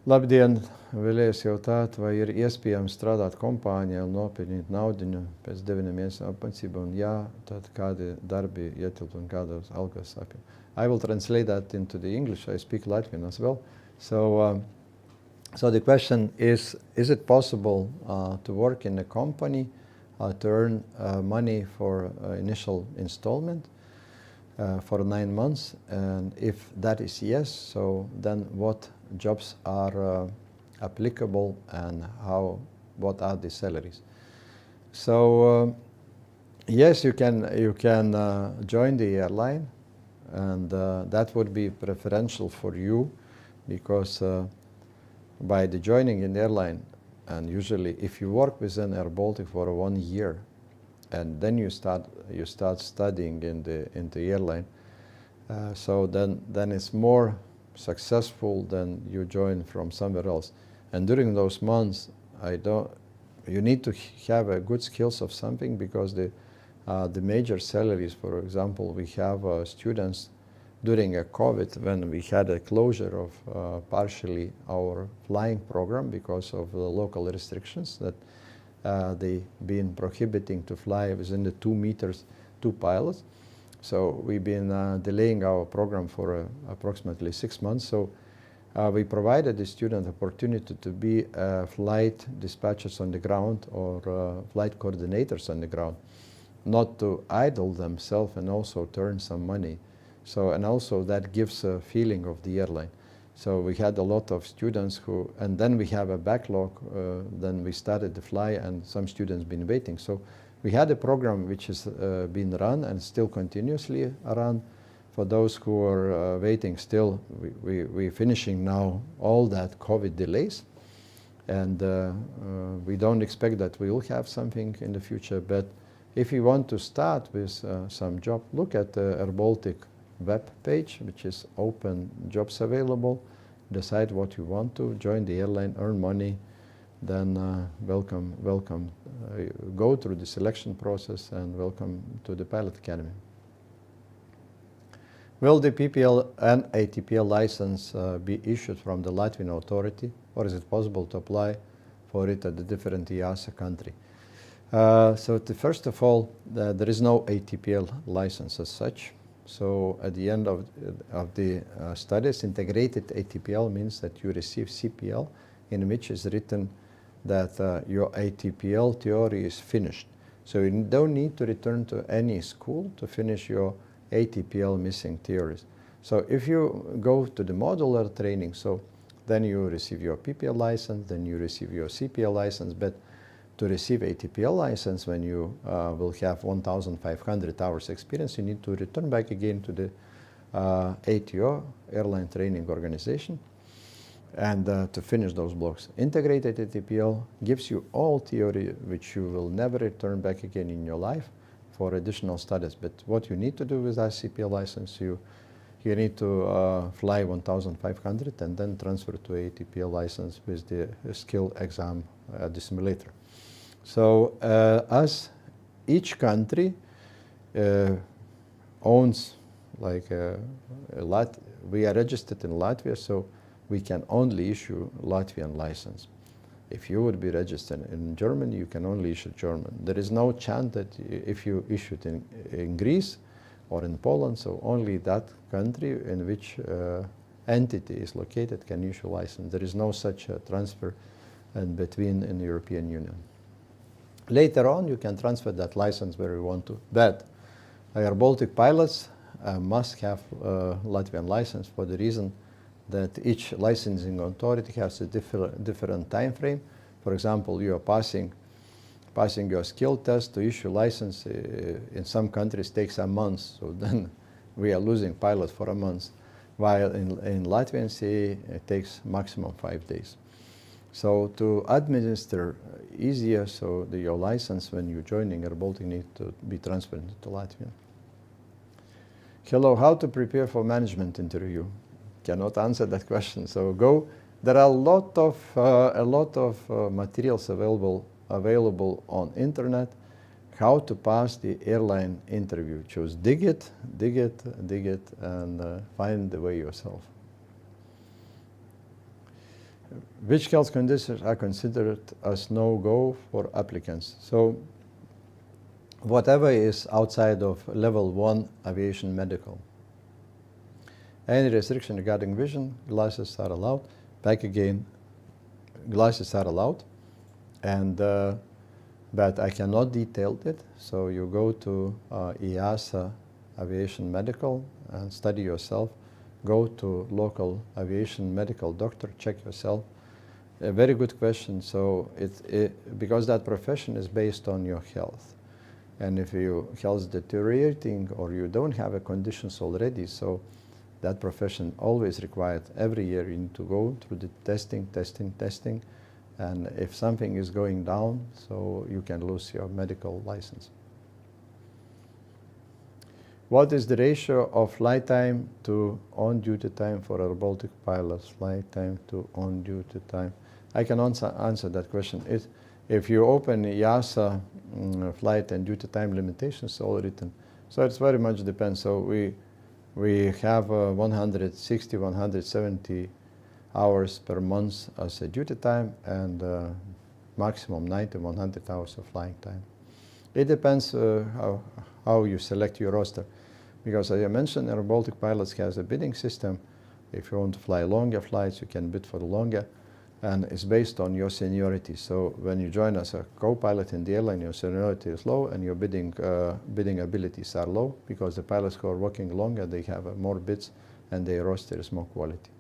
S1: Labdien, Vēlies jautāt, vai ir iespējams strādāt kompānijā un nopelnīt naudiņu pēc 9 mēnešu apmācību, un jā, tad kādi darbi ietilpt un kādas algas apjom. I will translate that into the English. I speak Latvian as well. So the question is it possible to work in a company to earn money for initial installment for 9 months? And if that is yes, so then what jobs are applicable and what are the salaries? So yes, you can join the airline, and that would be preferential for you, because by the joining in the airline, and usually if you work within airBaltic for 1 year, and then you start studying in the airline, so then it's more successful than you join from somewhere else. And during those months, you need to have a good skills of something, because the major salaries, for example, we have students during a COVID, when we had a closure of partially our flying program because of the local restrictions that they been prohibiting to fly within the 2 meters, 2 pilots. So we've been delaying our program for approximately 6 months. So we provided the student opportunity to be flight dispatchers on the ground or flight coordinators on the ground, not to idle themselves and also to earn some money. So, and also that gives a feeling of the airline. So we had a lot of students who, and then we have a backlog, then we started to fly and some students been waiting. So we had a program which has been run and still continuously run. For those who are waiting still, we're finishing now all that COVID delays. And we don't expect that we will have something in the future. But if you want to start with some job, look at the airBaltic web page, which is open jobs available. Decide what you want to, join the airline, earn money, then welcome. Go through the selection process and welcome to the Pilot Academy. Will the PPL and ATPL license be issued from the Latvian authority, or is it possible to apply for it at the different EASA country? First of all, there is no ATPL license as such. So at the end of the studies, integrated ATPL means that you receive CPL, in which is written that your ATPL theory is finished. So you don't need to return to any school to finish your ATPL missing theories. So if you go to the modular training, so then you receive your PPL license, then you receive your CPL license, but to receive ATPL license, when you will have 1,500 hours experience, you need to return back again to the ATO, Airline Training Organization, and to finish those blocks. Integrated ATPL gives you all theory which you will never return back again in your life for additional studies. But what you need to do with that CPL license, you need to fly 1,500 and then transfer to ATPL license with the skill exam at the simulator. So as each country owns, like we are registered in Latvia, so we can only issue Latvian license. If you would be registered in Germany, you can only issue German. There is no chance that if you issue it in Greece or in Poland, so only that country in which entity is located can issue license. There is no such transfer in between in the European Union. Later on, you can transfer that license where you want to. But airBaltic pilots must have Latvian license for the reason that each licensing authority has a different time frame. For example, you are passing your skill test to issue license in some countries takes a month, so then we are losing pilots for a month, while in Latvian CA it takes maximum 5 days. So to administer easier, so your license when you're joining airBaltic needs to be transferred to Latvian. Hello, how to prepare for management interview? Cannot answer that question. So go. There are a lot of materials available on internet. How to pass the airline interview? Just dig it, and find the way yourself. Which health conditions are considered as no-go for applicants? So whatever is outside of level 1 aviation medical. Any restriction regarding vision, glasses are allowed. Back again, glasses are allowed, and but I cannot detail it. So you go to EASA Aviation Medical and study yourself. Go to local aviation medical doctor, check yourself. A very good question. So because that profession is based on your health, and if your health is deteriorating or you don't have a conditions already, so that profession always required every year you need to go through the testing, and if something is going down, so you can lose your medical license. What is the ratio of flight time to on-duty time for airBaltic pilots? Flight time to on-duty time. I can answer that question. If you open EASA flight and duty time limitations, all written. So it's very much depends. So we have 160, 170 hours per month as a duty time, and maximum 90, 100 hours of flying time. It depends how you select your roster. Because as I mentioned, airBaltic pilots has a bidding system If you want to fly longer flights, you can bid for the longer, and it's based on your seniority. So when you join as a co-pilot in the airline, your seniority is low and your bidding abilities are low, because the pilots who are working longer, they have more bids and their roster is more quality.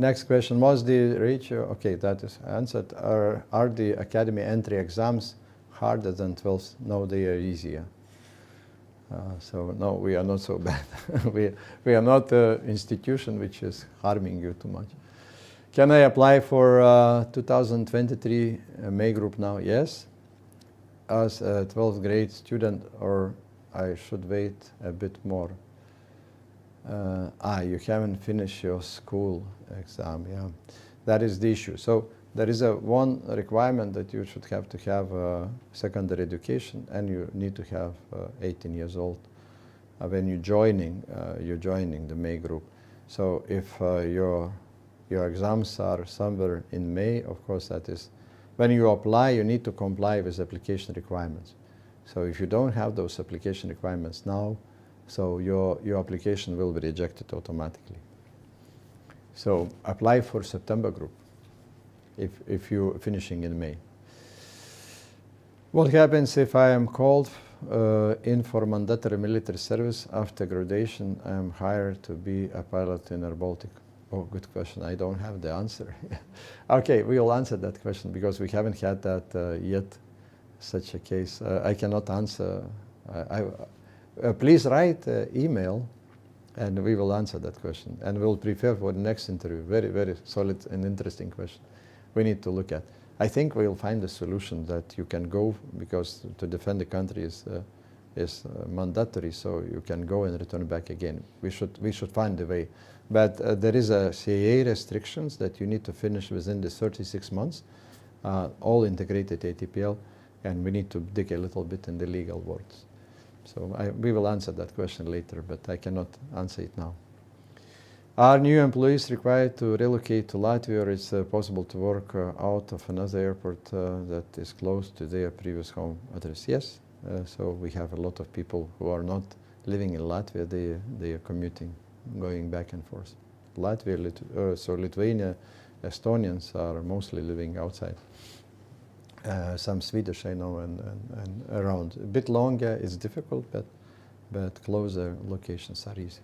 S1: Next question, was the ratio, okay, that is answered. Are the academy entry exams harder than 12th? No, they are easier. So no, we are not so bad. we are not an institution which is harming you too much. Can I apply for 2023 May group now? Yes. As a 12th grade student, or I should wait a bit more? You haven't finished your school exam, yeah. That is the issue. So there is one requirement that you should have to have secondary education, and you need to have 18 years old when you're joining the May group. So if your exams are somewhere in May, of course that is, when you apply, you need to comply with application requirements. So if you don't have those application requirements now, so your application will be rejected automatically. So apply for September group if you're finishing in May. What happens if I am called in for mandatory military service after graduation? I am hired to be a pilot in airBaltic. Oh, good question. I don't have the answer. Okay, we will answer that question because we haven't had that yet, such a case. I cannot answer. Please write email and we will answer that question. And we'll prepare for the next interview. Very, very solid and interesting question. We need to look at. I think we'll find a solution that you can go, because to defend the country is mandatory, so you can go and return back again. We should find a way. But there is a CAA restrictions that you need to finish within the 36 months, all integrated ATPL, and we need to dig a little bit in the legal words. So we will answer that question later, but I cannot answer it now. Are new employees required to relocate to Latvia, or is it possible to work out of another airport that is close to their previous home address? Yes. So we have a lot of people who are not living in Latvia. They are commuting, going back and forth. Latvia, so Lithuania, Estonians are mostly living outside. Some Swedish I know and around. A bit longer is difficult, but closer locations are easy.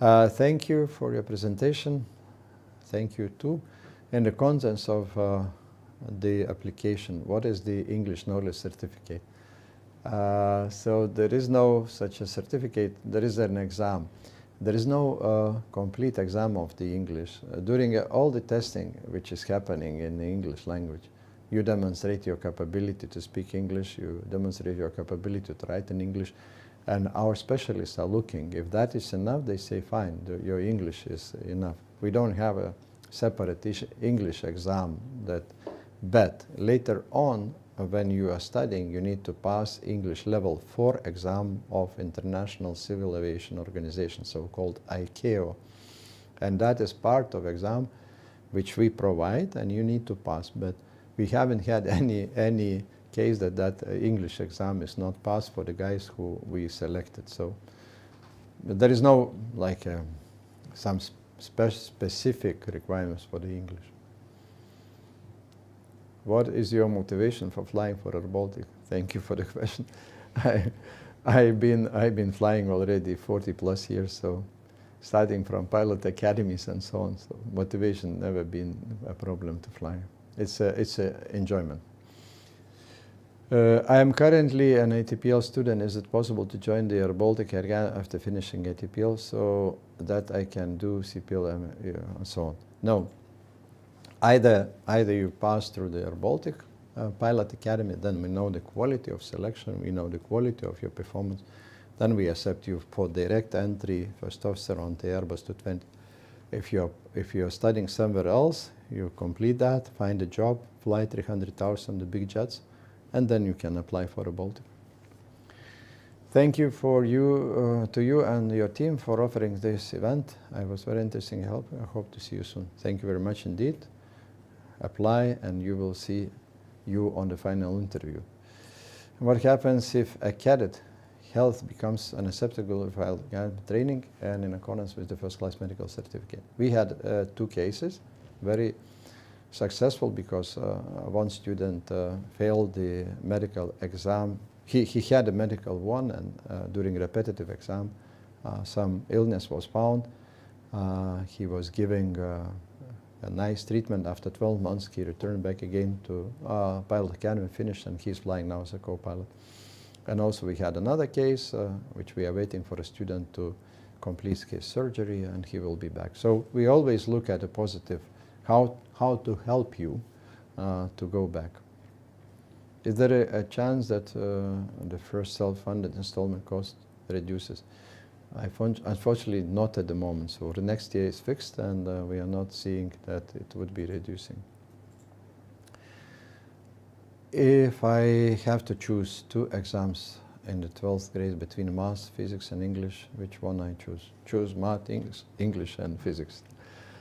S1: Thank you for your presentation. Thank you too. And the contents of the application. What is the English knowledge certificate? So there is no such a certificate. There is an exam. There is no complete exam of the English. During all the testing which is happening in the English language, you demonstrate your capability to speak English, you demonstrate your capability to write in English, and our specialists are looking. If that is enough, they say, fine, your English is enough. We don't have a separate English exam, but later on, when you are studying, you need to pass English level 4 exam of International Civil Aviation Organization, so-called ICAO. And that is part of exam which we provide, and you need to pass. But we haven't had any case that English exam is not passed for the guys who we selected. So there is no some specific requirements for the English. What is your motivation for flying for airBaltic? Thank you for the question. I've been flying already 40 plus years, so starting from pilot academies and so on. So motivation never been a problem to fly. It's a enjoyment. I am currently an ATPL student. Is it possible to join the airBaltic again after finishing ATPL so that I can do CPL and so on? No. Either you pass through the airBaltic Pilot Academy, then we know the quality of selection, we know the quality of your performance, then we accept you for direct entry first officer on the Airbus 220. If you're studying somewhere else, you complete that, find a job, fly 300 hours on the big jets, and then you can apply for airBaltic. Thank you to you and your team for offering this event. It was very interesting help. I hope to see you soon. Thank you very much indeed. Apply and you will see you on the final interview. What happens if a cadet health becomes unacceptable while training and in accordance with the first-class medical certificate. We had 2 cases, very successful, because one student failed the medical exam. He had a medical one, and during repetitive exam, some illness was found. He was giving a nice treatment. After 12 months, he returned back again to Pilot Academy, finished, and he's flying now as a co-pilot. And also we had another case, which we are waiting for a student to complete his surgery, and he will be back. So we always look at a positive, how to help you to go back. Is there a chance that the first self-funded installment cost reduces? Unfortunately, not at the moment. So the next year is fixed, and we are not seeing that it would be reducing. If I have to choose 2 exams in the 12th grade between math, physics, and English, which one I choose? Choose math, English, and physics.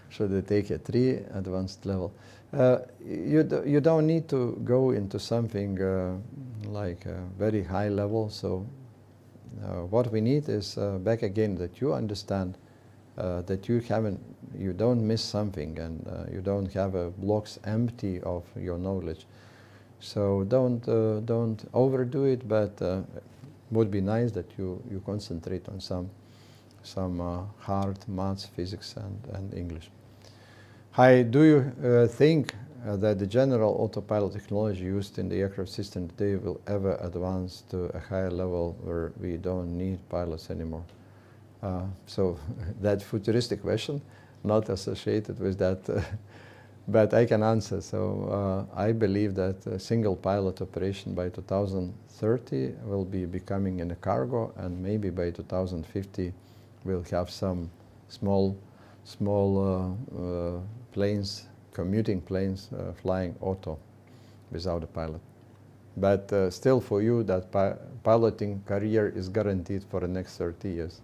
S1: Should they take a 3 advanced level? You don't need to go into something like a very high level. So what we need is back again that you understand that you don't miss something, and you don't have blocks empty of your knowledge. So don't overdo it, but would be nice that you concentrate on some hard maths, physics, and English. Do you think that the general autopilot technology used in the aircraft system today will ever advance to a higher level where we don't need pilots anymore? So that futuristic question, not associated with that, but I can answer. So I believe that single pilot operation by 2030 will be becoming in a cargo, and maybe by 2050 we'll have some small planes, commuting planes, flying auto without a pilot. But still, for you, that piloting career is guaranteed for the next 30 years.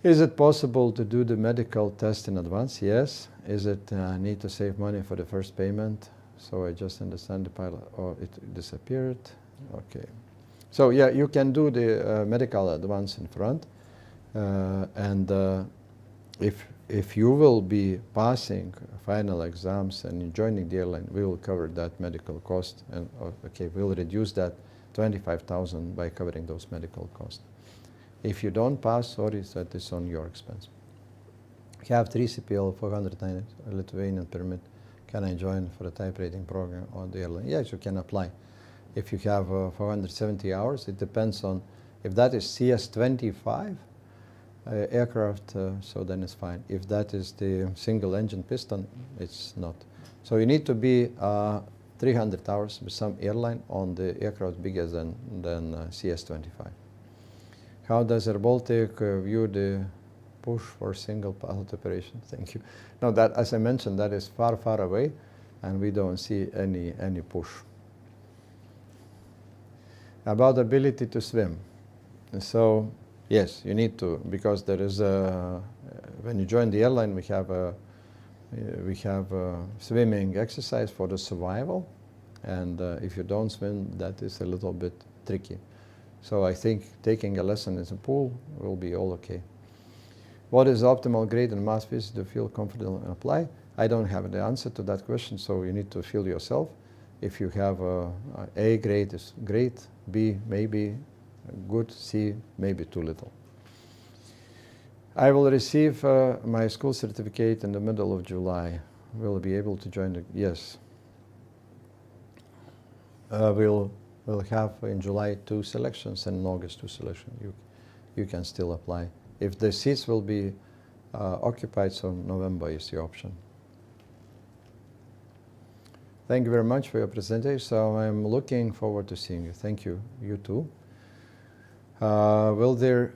S1: Is it possible to do the medical test in advance? Yes. Is it need to save money for the first payment? So I just understand the pilot, or it disappeared. Okay. So yeah, you can do the medical advance in front, and if you will be passing final exams and joining the airline, we will cover that medical cost, and we'll reduce that 25,000 by covering those medical costs. If you don't pass, sorry, that is on your expense. Have 3 CPL 490 Lithuanian permit. Can I join for a type rating program on the airline? Yes, you can apply. If you have 470 hours, it depends on if that is CS25 aircraft, so then it's fine. If that is the single engine piston, it's not. So you need to be 300 hours with some airline on the aircraft bigger than CS25. How does airBaltic view the push for single pilot operation? Thank you. No, that, as I mentioned, that is far, far away, and we don't see any push. About ability to swim. So yes, you need to, because there is when you join the airline, we have a swimming exercise for the survival, and if you don't swim, that is a little bit tricky. So I think taking a lesson in the pool will be all okay. What is the optimal grade in math physics to feel comfortable and apply? I don't have the answer to that question, so you need to feel yourself. If you have A grade is great, B maybe good, C maybe too little. I will receive my school certificate in the middle of July. Will I be able to join the, yes. We'll have in July 2 selections and in August 2 selections. You can still apply. If the seats will be occupied, so November is the option. Thank you very much for your presentation. So I'm looking forward to seeing you. Thank you. You too. Will there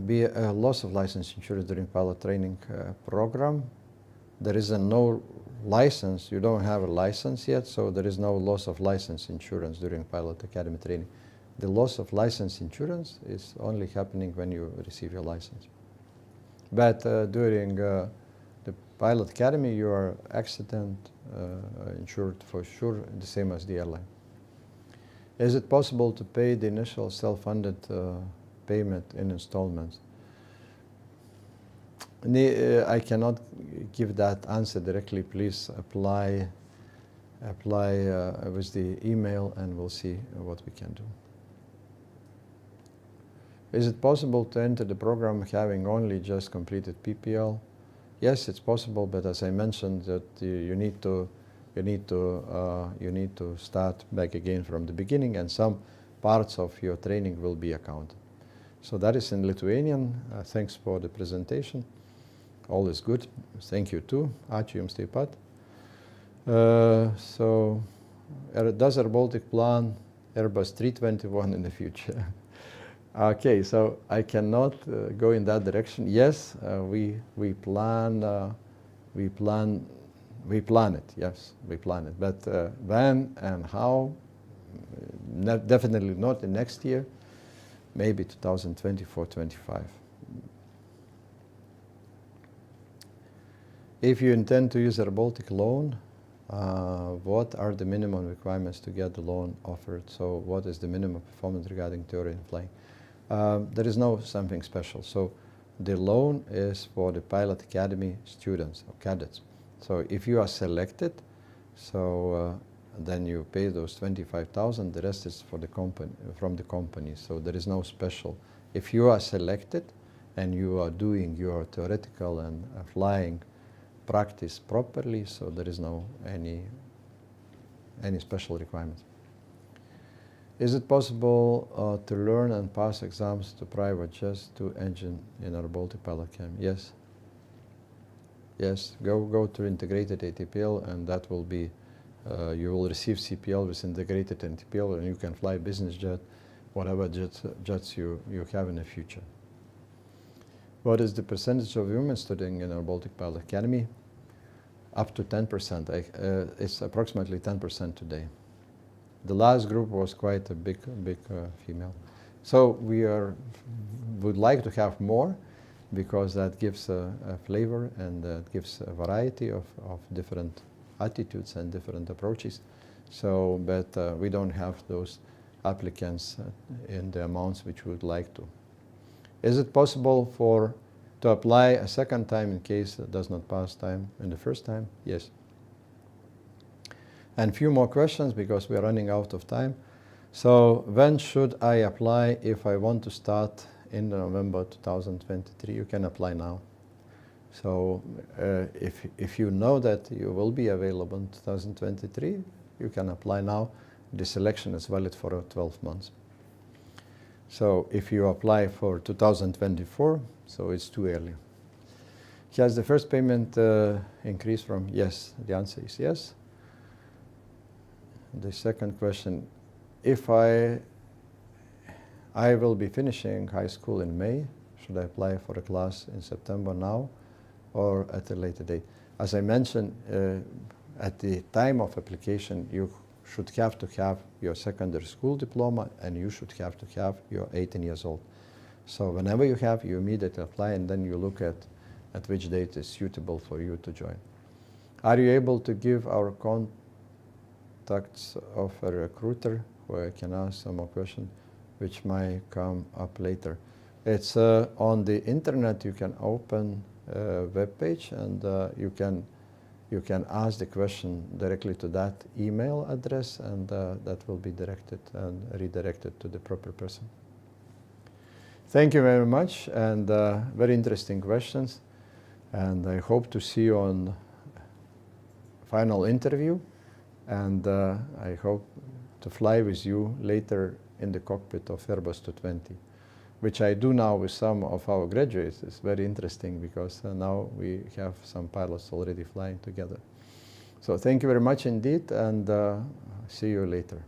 S1: be a loss of license insurance during pilot training program? There is no license. You don't have a license yet, so there is no loss of license insurance during pilot academy training. The loss of license insurance is only happening when you receive your license. But during the pilot academy, you are accident insured for sure, the same as the airline. Is it possible to pay the initial self-funded payment in installments? I cannot give that answer directly. Please apply with the email and we'll see what we can do. Is it possible to enter the program having only just completed PPL? Yes, it's possible, but as I mentioned, that you need to start back again from the beginning, and some parts of your training will be accounted. So that is in Lithuanian. Thanks for the presentation. All is good. Thank you too. Ačiū Jums taip pat. So, does airBaltic plan Airbus 321 in the future? Okay, so I cannot go in that direction. Yes, we plan it. Yes, we plan it. But when and how? Definitely not the next year. Maybe 2024-25. If you intend to use airBaltic loan, what are the minimum requirements to get the loan offered? So, what is the minimum performance regarding theory and flying? There is no something special. So the loan is for the pilot academy students or cadets. So if you are selected, so then you pay those 25,000. The rest is for the company, from the company. So there is no special. If you are selected and you are doing your theoretical and flying practice properly, so there is no any special requirements. Is it possible to learn and pass exams to private jets to engine in airBaltic Pilot Academy? Yes. Yes, go to integrated ATPL, and that will be, you will receive CPL with integrated ATPL, and you can fly business jet, whatever jets you have in the future. What is the percentage of women studying in airBaltic Pilot Academy? Up to 10%. It's approximately 10% today. The last group was quite a big female. So we would like to have more, because that gives a flavor and gives a variety of different attitudes and different approaches. So, but we don't have those applicants in the amounts which we would like to. Is it possible to apply a second time in case it does not pass time in the first time? Yes. And few more questions because we are running out of time. So when should I apply if I want to start in November 2023? You can apply now. So if you know that you will be available in 2023, you can apply now. The selection is valid for 12 months. So if you apply for 2024, so it's too early. Has the first payment increased from? Yes. The answer is yes. The second question, if I will be finishing high school in May, should I apply for a class in September now or at a later date? As I mentioned, at the time of application, you should have to have your secondary school diploma, and you should have to have your 18 years old. So whenever you have, you immediately apply, and then you look at which date is suitable for you to join. Are you able to give our contacts of a recruiter where I can ask some more questions which might come up later? It's on the internet. You can open a web page, and you can ask the question directly to that email address, and that will be directed and redirected to the proper person. Thank you very much, and very interesting questions, and I hope to see you on final interview, and I hope to fly with you later in the cockpit of Airbus 220, which I do now with some of our graduates. It's very interesting because now we have some pilots already flying together. So thank you very much indeed, and see you later.